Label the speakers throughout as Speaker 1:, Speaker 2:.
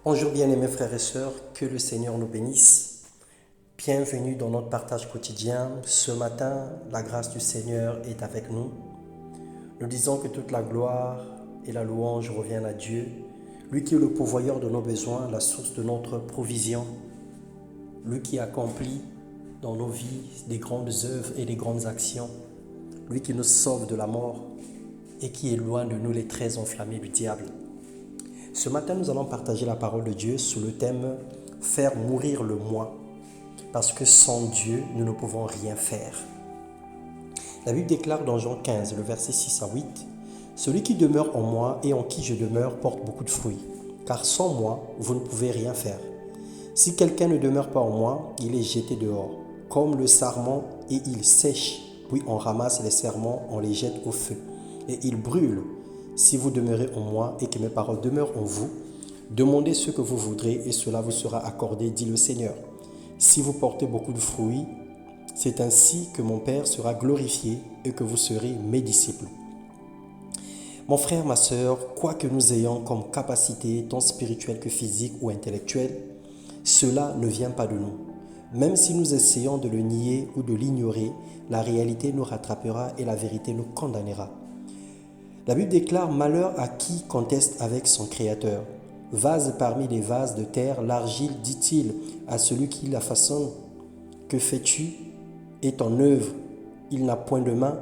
Speaker 1: Bonjour bien-aimés frères et sœurs, que le Seigneur nous bénisse. Bienvenue dans notre partage quotidien. Ce matin, la grâce du Seigneur est avec nous. Nous disons que toute la gloire et la louange reviennent à Dieu, lui qui est le pourvoyeur de nos besoins, la source de notre provision, lui qui accomplit dans nos vies des grandes œuvres et des grandes actions, lui qui nous sauve de la mort et qui éloigne de nous les traits enflammés du diable. Ce matin, nous allons partager la parole de Dieu sous le thème « Faire mourir le moi » parce que sans Dieu, nous ne pouvons rien faire. La Bible déclare dans Jean 15, le verset 6 à 8 « Celui qui demeure en moi et en qui je demeure porte beaucoup de fruits, car sans moi, vous ne pouvez rien faire. Si quelqu'un ne demeure pas en moi, il est jeté dehors, comme le sarment, et il sèche. Puis on ramasse les serments, on les jette au feu, et il brûle. Si vous demeurez en moi et que mes paroles demeurent en vous, demandez ce que vous voudrez et cela vous sera accordé, dit le Seigneur. Si vous portez beaucoup de fruits, c'est ainsi que mon Père sera glorifié et que vous serez mes disciples. Mon frère, ma sœur, quoi que nous ayons comme capacité, tant spirituelle que physique ou intellectuelle, cela ne vient pas de nous. Même si nous essayons de le nier ou de l'ignorer, la réalité nous rattrapera et la vérité nous condamnera. La Bible déclare « Malheur à qui conteste avec son Créateur. Vase parmi les vases de terre, l'argile, dit-il, à celui qui la façonne. Que fais-tu? Et ton œuvre, il n'a point de main.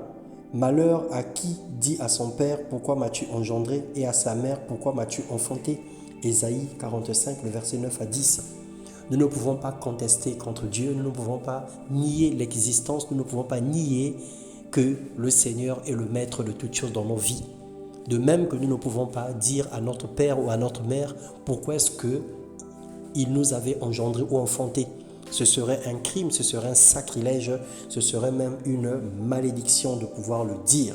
Speaker 1: Malheur à qui dit à son père, pourquoi m'as-tu engendré? Et à sa mère, pourquoi m'as-tu enfanté? » Ésaïe 45, le verset 9 à 10. Nous ne pouvons pas contester contre Dieu, nous ne pouvons pas nier l'existence, nous ne pouvons pas nier que le Seigneur est le maître de toutes choses dans nos vies. De même que nous ne pouvons pas dire à notre père ou à notre mère pourquoi est-ce qu'il nous avait engendrés ou enfantés. Ce serait un crime, ce serait un sacrilège, ce serait même une malédiction de pouvoir le dire.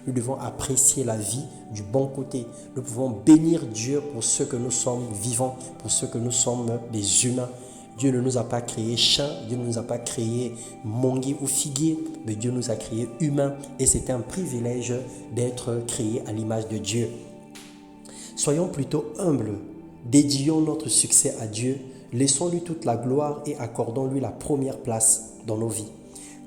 Speaker 1: Nous devons apprécier la vie du bon côté. Nous pouvons bénir Dieu pour ce que nous sommes vivants, pour ce que nous sommes des humains. Dieu ne nous a pas créé chien, Dieu ne nous a pas créé manguier ou figuier, mais Dieu nous a créés humains et c'est un privilège d'être créé à l'image de Dieu. Soyons plutôt humbles, dédions notre succès à Dieu, laissons-lui toute la gloire et accordons-lui la première place dans nos vies.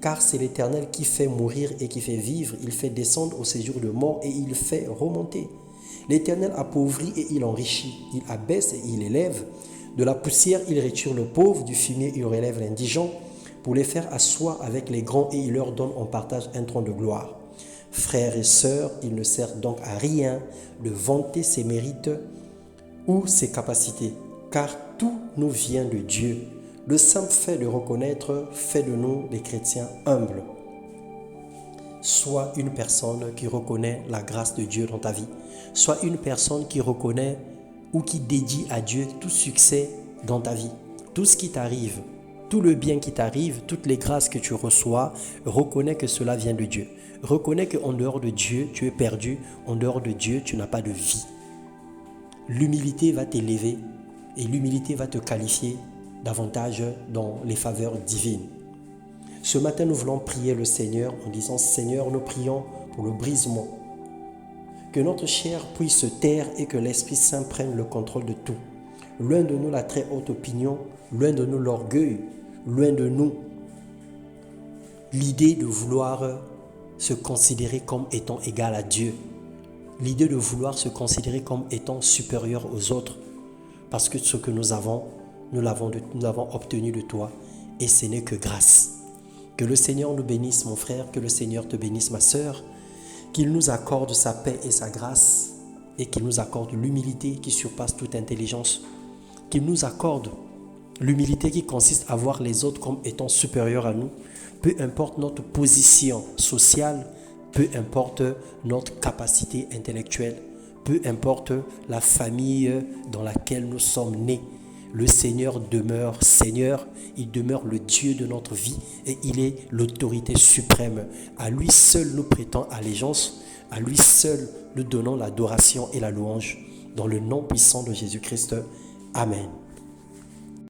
Speaker 1: Car c'est l'Éternel qui fait mourir et qui fait vivre, il fait descendre au séjour de mort et il fait remonter. L'Éternel appauvrit et il enrichit, il abaisse et il élève. De la poussière, il retire le pauvre, du fumier, il relève l'indigent, pour les faire asseoir avec les grands et il leur donne en partage un trône de gloire. Frères et sœurs, il ne sert donc à rien de vanter ses mérites ou ses capacités, car tout nous vient de Dieu. Le simple fait de reconnaître fait de nous des chrétiens humbles. Sois une personne qui reconnaît la grâce de Dieu dans ta vie. Sois une personne qui reconnaît ou qui dédie à Dieu tout succès dans ta vie. Tout ce qui t'arrive, tout le bien qui t'arrive, toutes les grâces que tu reçois, reconnais que cela vient de Dieu. Reconnais qu'en dehors de Dieu, tu es perdu. En dehors de Dieu, tu n'as pas de vie. L'humilité va t'élever et l'humilité va te qualifier davantage dans les faveurs divines. Ce matin, nous voulons prier le Seigneur en disant « Seigneur, nous prions pour le brisement. Que notre chair puisse se taire et que l'Esprit Saint prenne le contrôle de tout. Loin de nous la très haute opinion, loin de nous l'orgueil, loin de nous l'idée de vouloir se considérer comme étant égal à Dieu. L'idée de vouloir se considérer comme étant supérieur aux autres. Parce que ce que nous avons, nous l'avons obtenu de toi et ce n'est que grâce. Que le Seigneur nous bénisse, mon frère, que le Seigneur te bénisse, ma sœur, qu'il nous accorde sa paix et sa grâce et qu'il nous accorde l'humilité qui surpasse toute intelligence, qu'il nous accorde l'humilité qui consiste à voir les autres comme étant supérieurs à nous, peu importe notre position sociale, peu importe notre capacité intellectuelle, peu importe la famille dans laquelle nous sommes nés. Le Seigneur demeure Seigneur, il demeure le Dieu de notre vie et il est l'autorité suprême. À lui seul nous prêtons allégeance, à lui seul nous donnons l'adoration et la louange. Dans le nom puissant de Jésus-Christ, Amen.